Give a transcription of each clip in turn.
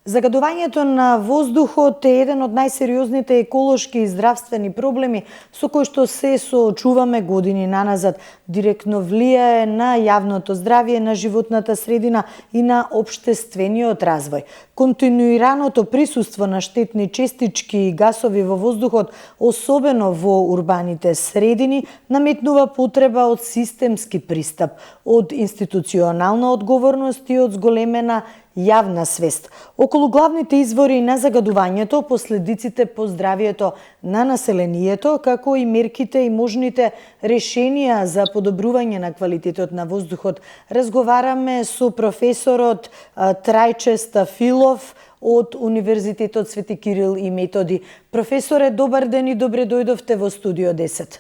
Загадувањето на воздухот е еден од најсериозните еколошки и здравствени проблеми со кои што се соочуваме години наназад. Директно влијае на јавното здравје, на животната средина и на општествениот развој. Континуираното присуство на штетни честички и гасови во воздухот, особено во урбаните средини, наметнува потреба од системски пристап, од институционална одговорност и од зголемена јавна свест. Околу главните извори на загадувањето, последиците по здравјето на населението, како и мерките и можните решенија за подобрување на квалитетот на воздухот, разговараме со професорот Трајче Стафилов од Универзитетот Свети Кирил и Методи. Професоре, добар ден и добре дојдовте во студио 10.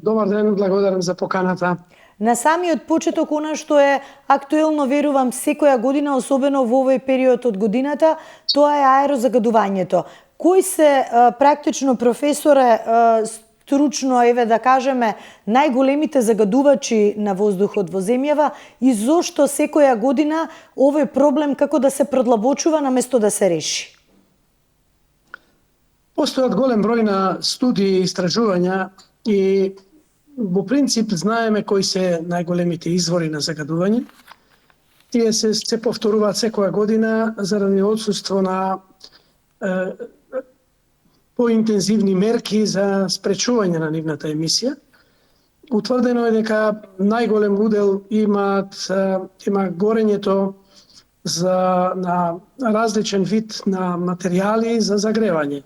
Добар ден, благодарам за поканата. На самиот почеток, она што е актуелно, верувам, секоја година, особено во овој период од годината, тоа е аерозагадувањето. Кои се практично, професоре, стручно, да кажеме, најголемите загадувачи на воздухот во земјава и зошто секоја година овој проблем како да се продлабочува наместо да се реши? Постојат голем број на студии и истражувања и во принцип знаеме кои се најголемите извори на загадување. Тие се повторуваат секоја година заради отсуство на поинтензивни мерки за спречување на нивната емисија. Утврдено е дека најголем удел има горењето на различен вид на материјали за загревање.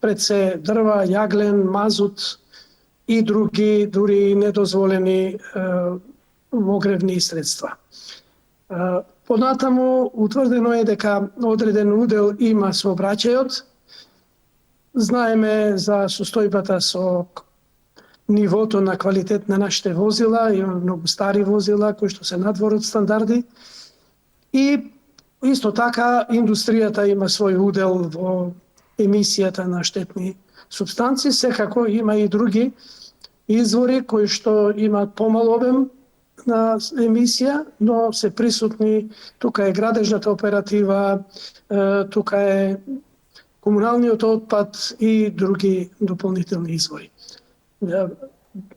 Пред се дрва, јаглен, мазут и други, дури недозволени огревни средства. Понатаму, утврдено е дека одреден удел има сообраќајот. Знаеме за состојбата со нивото на квалитет на нашите возила, има многу стари возила кои што се надвор од стандарди. И исто така индустријата има свој удел во емисијата на штетни супстанции, секако има и други извори кои што имаат помал обем на емисија, но се присутни. Тука е градежната оператива, тука е комуналниот отпад и други дополнителни извори.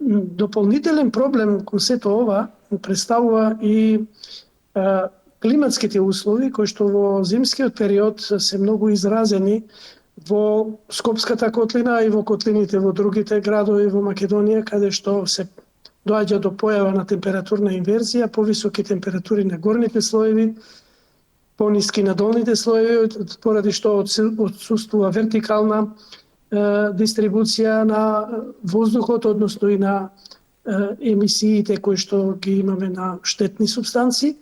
Дополнителен проблем кон сето ова представува и климатските услови кои што во зимскиот период се многу изразени во Скопската котлина и во котлините во другите градови во Македонија, каде што се доаѓа до појава на температурна инверзија, повисоки температури на горните слоеви, пониски на долните слоеви, поради што отсуствува вертикална дистрибуција на воздухот, односно и на емисиите кои што ги имаме на штетни супстанции.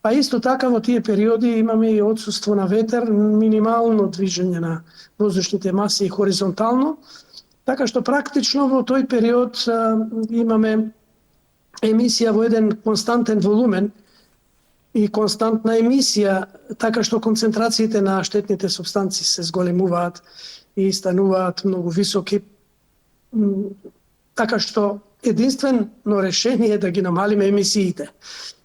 А исто така во тие периоди имаме и отсуство на ветер, минимално движење на воздушните маси хоризонтално, така што практично во тој период имаме емисија во еден константен волумен и константна емисија, така што концентрациите на штетните супстанции се зголемуваат и стануваат многу високи. Така што единствено решение е да ги намалиме емисиите.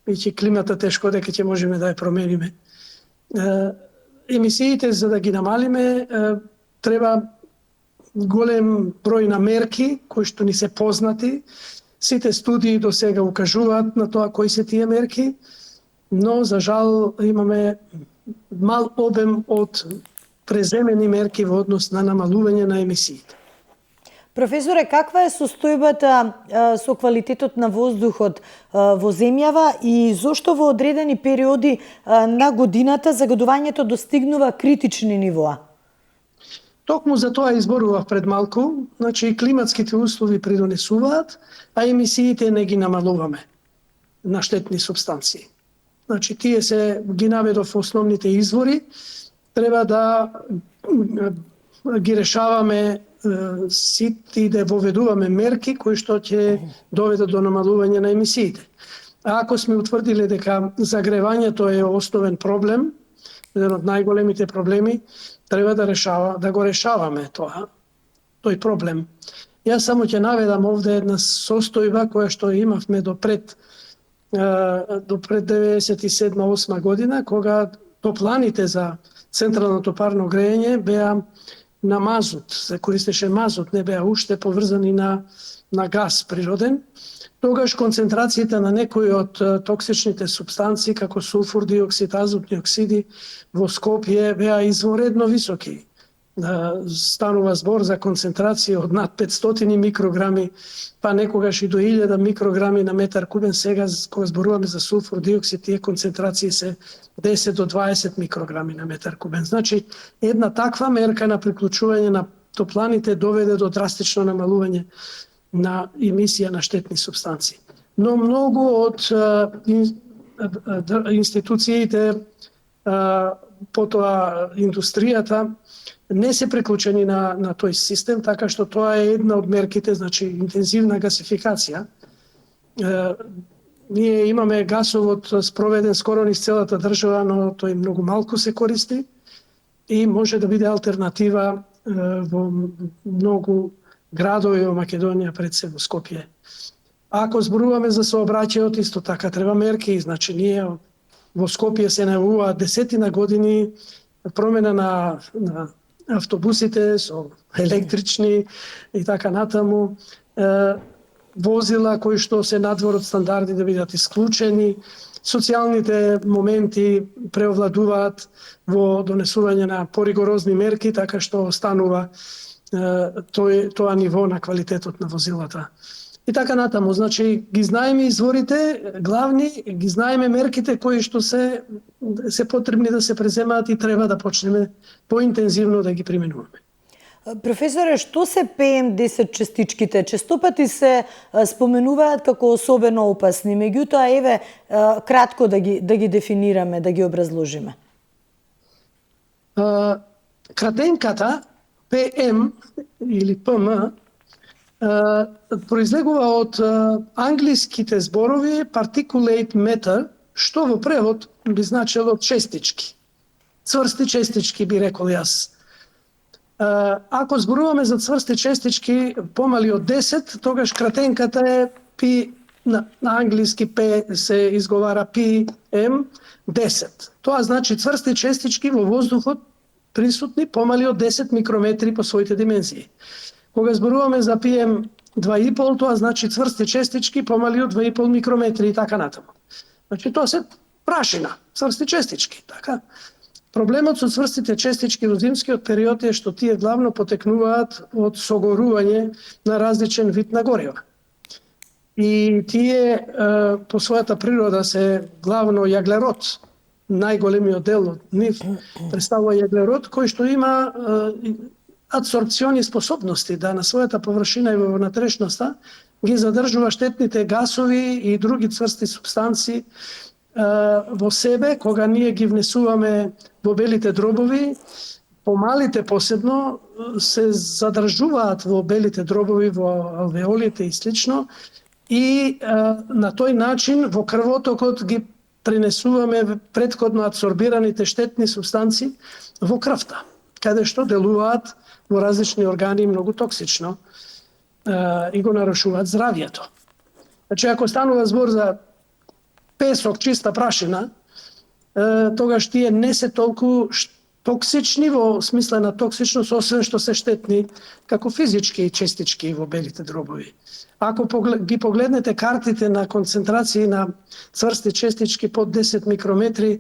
Веќе климата тешко дека ќе можеме да ја промениме. Емисиите, за да ги намалиме, треба голем број на мерки кои што ни се познати. Сите студии до сега укажуваат на тоа кои се тие мерки, но за жал имаме мал обем од преземени мерки во однос на намалување на емисиите. Професоре, каква е состојбата со квалитетот на воздухот во земјава и зошто во одредени периоди на годината загадувањето достигнува критични нивоа? Токму за тоа изборував пред малку, значи климатските услови придонесуваат, а емисиите не ги намалуваме на штетни субстанции. Значи тие се ги наведов основните извори, треба да ги решаваме сите и да воведуваме мерки кои што ќе доведат до намалување на емисиите. А ако сме утврдиле дека загревањето е основен проблем, еден од најголемите проблеми, треба да го решаваме тој проблем. Јас само ќе наведам овде една состојба која што имавме до пред 97-8 година, кога топланите за централното парно грејење беа на мазут, се користеше мазут, не беа уште поврзани на газ природен, тогаш концентрациите на некои од токсичните супстанции, како сулфур диоксид, азотни оксиди, во Скопје беа изворедно високи. Станува збор за концентрација од над 500 микрограми, па некогаш и до 1000 микрограми на метар кубен. Сега, кога зборуваме за сулфур диоксид, тие концентрации се 10 до 20 микрограми на метар кубен. Значи, една таква мерка на приклучување на топланите доведе до драстично намалување на емисија на штетни субстанции. Но многу од институциите, потоа индустријата, не се приклучени на тој систем, така што тоа е една од мерките, значи интензивна гасификација. Ние имаме гасовод спроведен скоро низ целата држава, но тој многу малку се користи и може да биде алтернатива во многу градови во Македонија, пред се во Скопје. Ако зборуваме за сообраќајот, исто така треба мерки, значи ние во Скопје се најавуваат десетина години промена на автобусите со електрични и така натаму, возила кои што се надвор од стандарди да бидат исклучени, социјалните моменти преовладуваат во донесување на поригорозни мерки, така што останува тоа ниво на квалитетот на возилата. И така натаму, значи ги знаеме изворите главни, ги знаеме мерките кои што се потребни да се преземаат и треба да почнеме поинтензивно да ги применуваме. Професоре, што се PM10 частичките? Честопати се споменуваат како особено опасни, меѓутоа еве кратко да ги дефинираме, да ги образложиме. Кратенката PM или PM произлегува од англиските зборови particulate matter, што во превод би значело честички. Цврсти честички би рекол јас. Ако зборуваме за цврсти честички помали од 10, тогаш кратенката е P, на англиски P се изговара PM10. Тоа значи цврсти честички во воздухот присутни помали од 10 микрометри по своите димензии. Кога зборуваме за PM2,5, тоа значи цврсти честички помали од 2,5 микрометри и така натаму. Значи тоа се прашина, цврсти честички, така. Проблемот со цврстите честички во зимскиот период е што тие главно потекнуваат од согорување на различен вид на горива. И тие по својата природа се главно јаглерод. Најголемиот дел од нив представува јаглерод, кој што има адсорбциони способности да на својата површина и во внатрешноста ги задржува штетните гасови и други цврсти супстанции во себе, кога ние ги внесуваме во белите дробови. Помалите посебно се задржуваат во белите дробови, во алвеолите и слично, и на тој начин во крвотокот ги пренесуваме претходно адсорбираните штетни субстанции во крвта, каде што делуваат во различни органи многу токсично и го нарушуваат здравјето. Значи, ако станува збор за песок, чиста прашина, тогаш тие не се толку токсични во смисла на токсичност, освен што се штетни како физички честички во белите дробови. Ако ги погледнете картите на концентрации на цврсти честички под 10 микрометри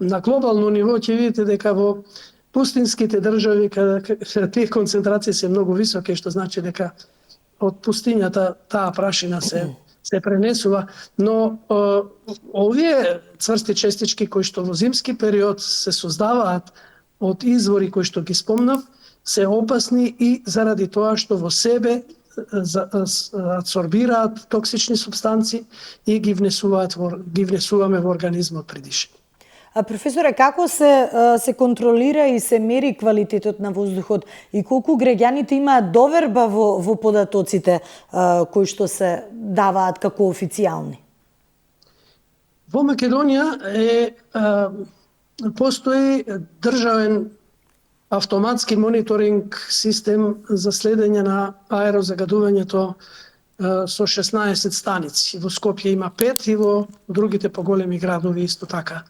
на глобално ниво, ќе видите дека во пустинските држави, каде тие концентрации се многу високи, што значи дека од пустињата таа прашина се пренесува, но овие цврсти честички кои што во зимски период се создаваат од извори кои што ги спомнав, се опасни и заради тоа што во себе адсорбираат токсични субстанции и ги внесуваме во организмот при дишење. Професоре, како се контролира и се мери квалитетот на воздухот и колку граѓаните имаат доверба во податоците кои што се даваат како официјални? Во Македонија постои државен автоматски мониторинг систем за следење на аерозагадувањето со 16 станици. Во Скопје има 5 и во другите поголеми градови исто така.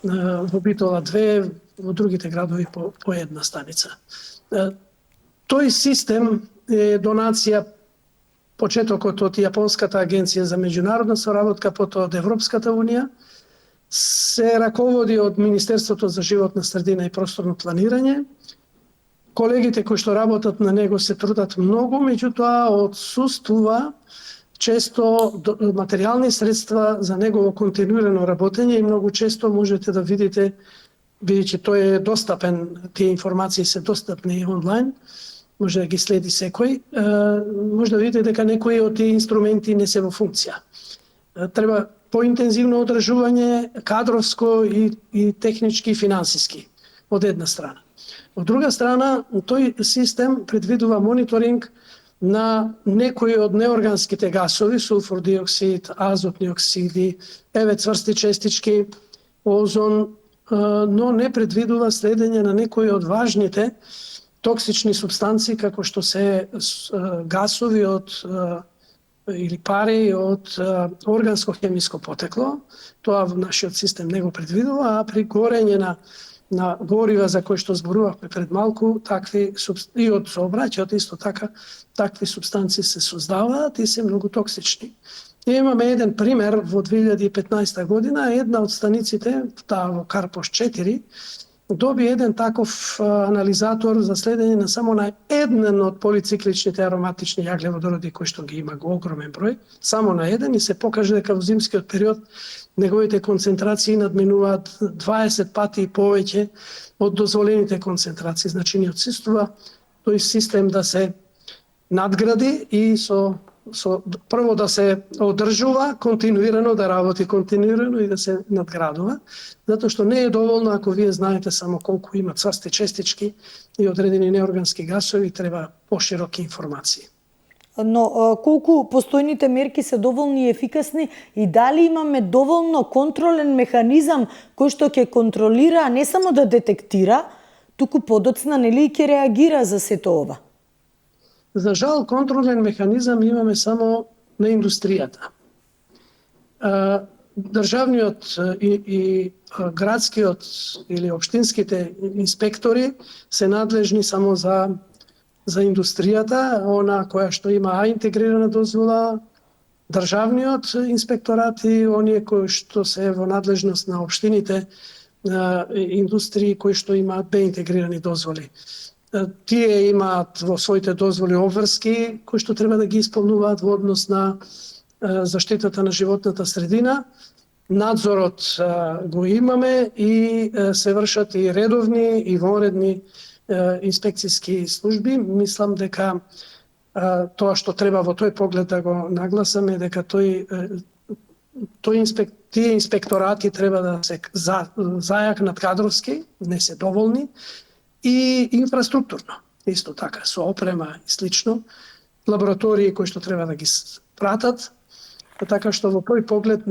Во Битола 2, во другите градови по една станица. Тој систем е донација почетокот од Јапонската агенција за меѓународна соработка, потоа од Европската унија, се раководи од Министерството за животна средина и просторно планирање. Колегите кои што работат на него се трудат многу, меѓутоа отсуствува често материјални средства за негово континуирано работење и многу често можете да видите, бидејќи тој е достапен, тие информации се достапни онлайн, може да ги следи секој, може да видите дека некои од тие инструменти не се во функција. Треба поинтензивно одржување, кадровско и технички и финансиски, од една страна. Од друга страна, тој систем предвидува мониторинг на некои од неорганските гасови, сулфур диоксид, азотни оксиди, цврсти честички, озон, но не предвидува следење на некои од важните токсични субстанции, како што се гасови или пари од органско-хемиско потекло. Тоа во нашиот систем не го предвидува, а при горење на горива за кои што зборувавме пред малку, и од сообраќајот исто така, такви субстанции се создаваат и се многу токсични. И имаме еден пример во 2015 година, една од станиците, таа во Карпош 4, доби еден таков анализатор за следење на само на еден од полицикличните ароматични јаглеводороди кои што ги има го огромен број, само на еден, и се покаже дека во зимскиот период неговите концентрации надминуваат 20 пати и повеќе од дозволените концентрации. Значи ни отсуствува тој систем да се надгради и прво да се одржува континуирано, да работи континуирано и да се надградува, затоа што не е доволно ако вие знаете само колку има цврсти честички и одредени неоргански гасови, треба пошироки информации. Но колку постојните мерки се доволни и ефикасни и дали имаме доволно контролен механизам кој што ќе контролира, а не само да детектира, туку подоцна нели ќе реагира за сето ова? За жал, контролен механизам имаме само на индустријата. Државниот и градскиот или општинските инспектори се надлежни само за индустријата, она која што има А интегрирана дозвола, државниот инспекторат и оние кои што се во надлежност на општините индустрии кои што имаат Б интегрирани дозволи. Тие имаат во своите дозволи обврски кои што треба да ги исполнуваат во однос на заштитата на животната средина. Надзорот го имаме и се вршат и редовни и вонредни инспекцијски служби. Мислам дека тоа што треба во тој поглед да го нагласаме дека тие инспекторати треба да се зајакнат кадровски, не се доволни, и инфраструктурно, исто така, со опрема и слично, лаборатории кои што треба да ги пратат, така што во тој поглед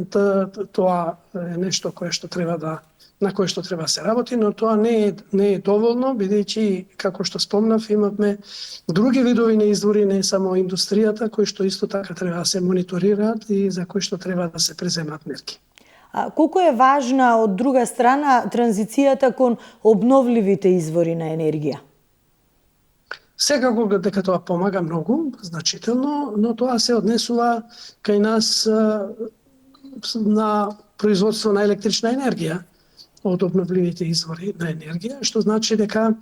тоа е нешто на кое што треба да се работи, но тоа не е доволно, бидејќи, како што спомнав, имавме други видови на извори, не само индустријата, кои што исто така треба да се мониторираат и за кои што треба да се преземат мерки. А колку е важна, од друга страна, транзицијата кон обновливите извори на енергија? Секако дека тоа помага многу, значително, но тоа се однесува кај нас на производство на електрична енергија од обновливите извори на енергија, што значи дека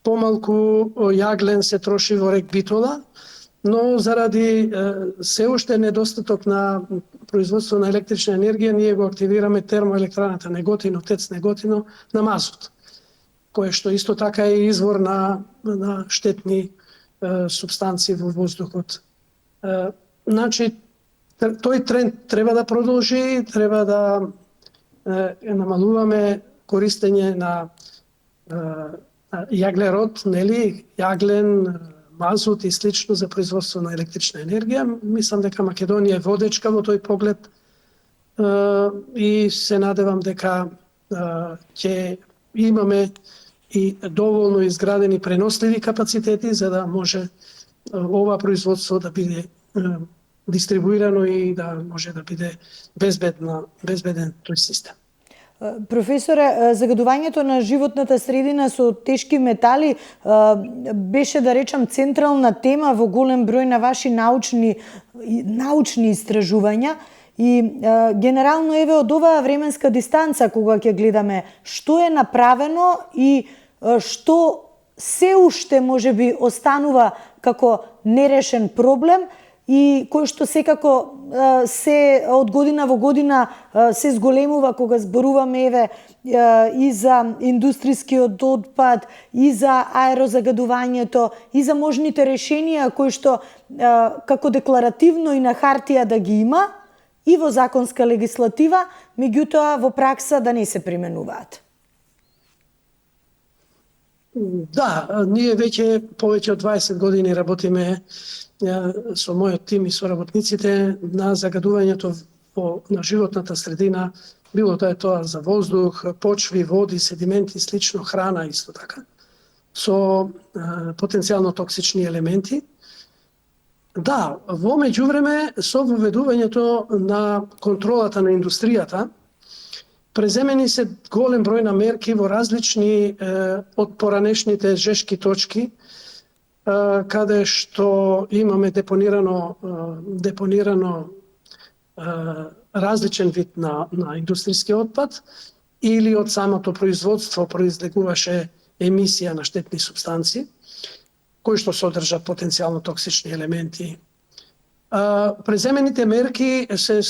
помалку јаглен се троши во рек Битола, но заради се уште недостаток на производство на електрична енергија, ние го активираме термоелектраната Неготино, ТЕЦ Неготино на мазут, кое што исто така е извор на штетни субстанции во воздухот. Значи, тој тренд треба да продолжи, треба да намалуваме користење на јаглерод, нели, јаглен, мазут и слично за производство на електрична енергија. Мислам дека Македонија е водечка во тој поглед и се надевам дека ќе имаме и доволно изградени преносливи капацитети за да може ова производство да биде дистрибуирано и да може да биде безбеден тој систем. Професоре, загадувањето на животната средина со тешки метали беше, да речам, централна тема во голем број на ваши научни истражувања и генерално еве од оваа временска дистанца кога ќе гледаме што е направено и што се уште можеби останува како нерешен проблем и кој што секако се од година во година се зголемува кога зборуваме еве и за индустрискиот отпад, и за аерозагадувањето, и за можните решенија кои што како декларативно и на хартија да ги има и во законска легислатива, меѓутоа во пракса да не се применуваат. Да, ние веќе повеќе од 20 години работиме со мојот тим и со работниците на загадувањето на животната средина, било да е тоа за воздух, почви, води, седименти, слично, храна исто така, со потенцијално токсични елементи. Да, во меѓувреме со воведувањето на контролата на индустријата, преземени се голем број на мерки во различни од поранешните жешки точки, каде што имаме депонирано различен вид на индустријски отпад или од самото производство произлегуваше емисија на штетни супстанции кои што содржат потенцијално токсични елементи. Преземените мерки се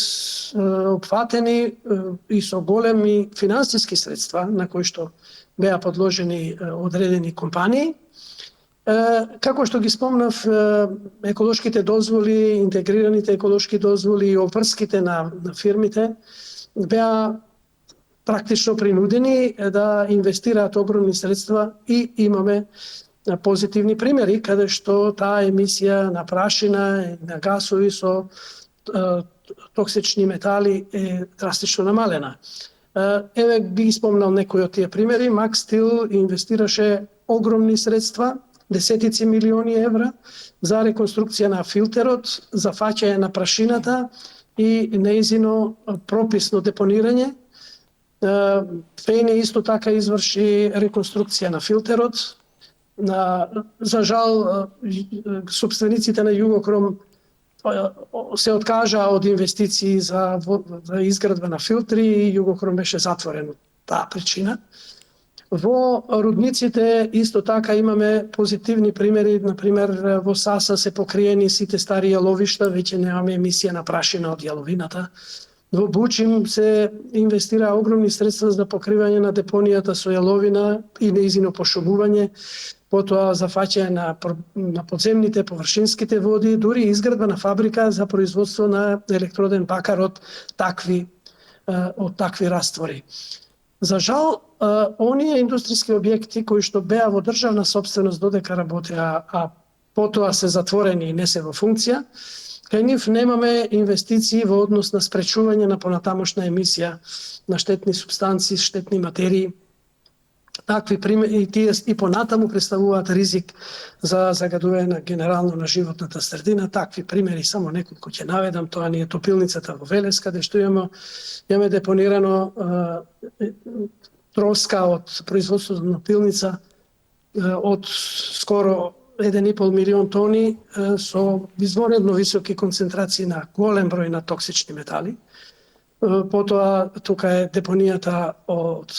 опфатени и со големи финансиски средства на кои што беа подложени одредени компании. Како што ги спомнав, еколошките дозволи, интегрираните еколошки дозволи и обврските на фирмите беа практично принудени да инвестираат огромни средства и имаме позитивни примери каде што таа емисија на прашина и на гасови со токсични метали е драстично намалена. Еве би ги спомнал некои од тие примери. Max Steel инвестираше огромни средства, десетици милиони евра за реконструкција на филтерот, за фаќање на прашината и неизино прописно депонирање. Фене исто така изврши реконструкција на филтерот. За жал, собствениците на Југокром се откажа од инвестиции за изградба на филтри и Југокром беше затворен од таа причина. Во рудниците исто така имаме позитивни примери, например во Саса се покриени сите стари јаловишта, веќе немаме емисија на прашина од јаловината. Во Бучим се инвестира огромни средства за покривање на депонијата со јаловина и неизино пошумување, потоа за фаќање на подземните површинските води, дури изградба на фабрика за производство на електроден бакар од такви раствори. За жал, оние индустријски објекти кои што беа во државна собственост додека работеа, а потоа се затворени и не се во функција, кај нив немаме инвестиции во однос на спречување на понатамошна емисија на штетни супстанции, штетни материи. Такви примери и тие и понатаму представуваат ризик за загадување на генерално на животната средина. Такви примери само неколку ќе наведам, тоа ни е топилницата во Велес, каде што имаме депонирано троска од производството на пилница од скоро 1,5 милион тони со изворедно високи концентрации на голем број на токсични метали. Потоа тука е депонијата од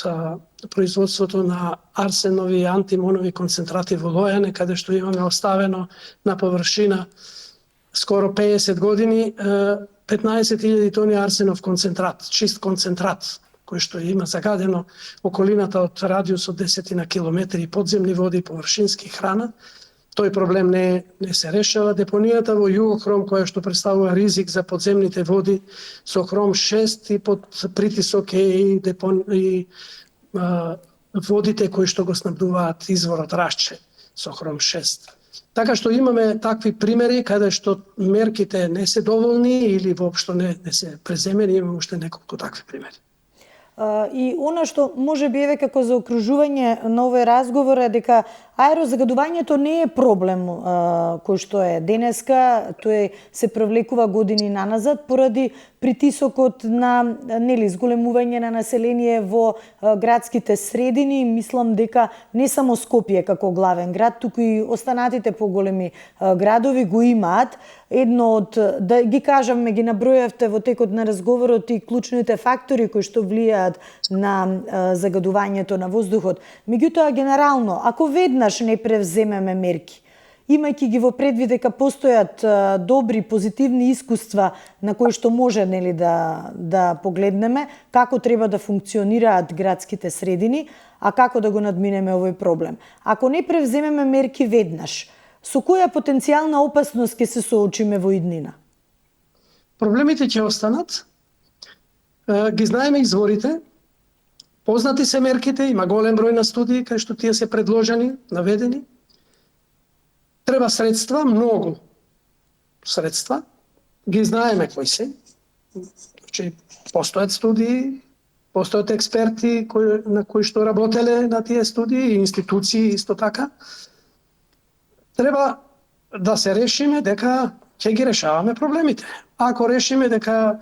производството на арсенови и антимонови концентрати во Лојане, каде што имаме оставено на површина скоро 50 години 15.000 тони арсенов концентрат, чист концентрат, кој што има загадено околината од радиус од 10 километри подземни води и површински храна. Тој проблем не се решава. Депонијата во Југокром, која што представува ризик за подземните води со хром 6 и под притисок и водите кои што го снабдуваат изворот Рашче со хром 6. Така што имаме такви примери каде што мерките не се доволни или воопшто не се преземени, имаме уште неколку такви примери. И она што може би еве како заокружување на овој разговор е дека аерозагадувањето не е проблем кој што е денеска, тој се провлекува години наназад поради притисокот на зголемување на население во градските средини. Мислам дека не само Скопје како главен град, туку и останатите поголеми градови го имаат. Едно од, да ги кажаме, ги набројавте во текот на разговорот и клучните фактори кои што влијаат на загадувањето на воздухот. Меѓутоа, генерално, ако веднаш не превземеме мерки, имајќи ги во предвид дека постојат добри, позитивни искуства на кои што може да погледнеме како треба да функционираат градските средини, а како да го надминеме овој проблем. Ако не превземеме мерки веднаш, со која потенцијална опасност ќе се соочиме во иднина? Проблемите ќе останат, ги знаеме изворите, познати се мерките, има голем број на студии кај што тие се предложени, наведени. Треба средства, многу средства, ги знаеме кои се. Значи, постојат студии, постојат експерти на кои што работеле на тие студии, и институции исто така. Треба да се решиме дека ќе ги решаваме проблемите. Ако решиме дека,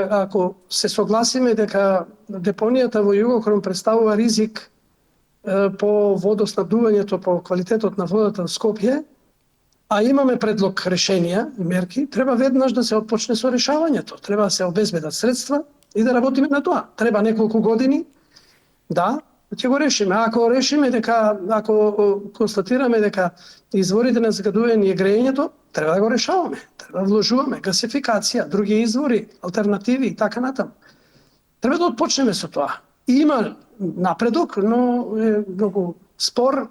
ако се согласиме дека депонијата во Југохром представува ризик по водоснабдувањето, по квалитетот на водата во Скопје, а имаме предлог решенија и мерки, треба веднаш да се отпочне со решавањето. Треба да се обезбедат средства и да работиме на тоа. Треба неколку години, да, ќе го решиме. Ако констатираме дека изворите на загадување е грејењето, треба да го решаваме. Треба да вложуваме гасификација, други извори, алтернативи и така натаму. Треба да отпочнеме со тоа. И има напредок, но е многу спор,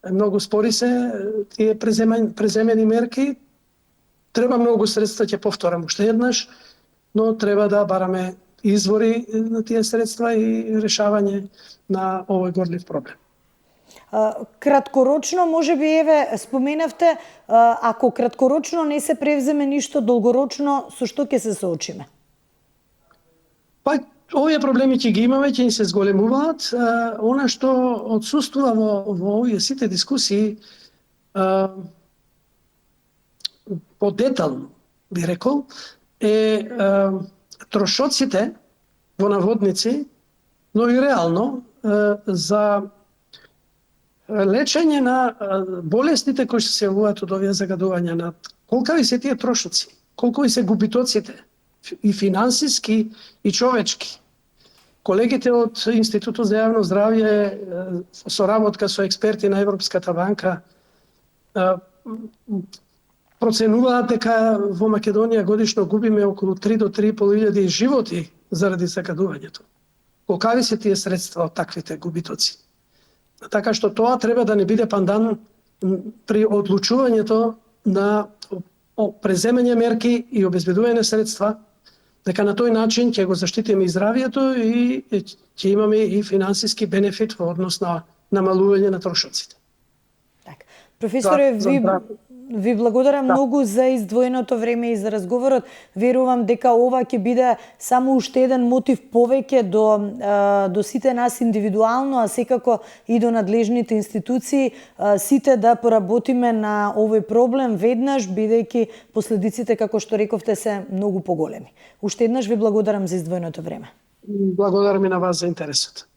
многу спори се тие преземени мерки. Треба многу средства, ќе повторам уште еднаш, но треба да бараме извори на тие средства и решавање на овој горлив проблем. Краткорочно, може би, еве, споменавте, ако краткорочно не се превземе ништо, долгорочно, со што ќе се соочиме? Па, овие проблеми ќе ги имаме, ќе ни се зголемуваат. Она што отсуствува во овие сите дискусии, подетално, би рекол, е трошоците во наводници, но и реално за лечење на болестите кои се јавуваат од овие загадувања. Колкави се тие трошоци, колкови се губитоците, и финансиски и човечки. Колегите од Институтот за јавно здравје со соработка со експерти на Европската банка проценуваат дека во Македонија годишно губиме околу 3 до 3.500 животи заради загадувањето. Колкави се тие средства од таквите губитоци? Така што тоа треба да не биде пандан при одлучувањето на преземање мерки и обезбедување средства, дека на тој начин ќе го заштитиме и здравието и ќе имаме и финансиски бенефит во однос на намалување на трошоците. Так. Професоре, ви благодарам многу за издвоеното време и за разговорот. Верувам дека ова ќе биде само уште еден мотив повеќе до сите нас индивидуално, а секако и до надлежните институции, сите да поработиме на овој проблем веднаш, бидејќи последиците, како што рековте, се многу поголеми. Уште еднаш ви благодарам за издвоеното време. Благодарам и на вас за интересот.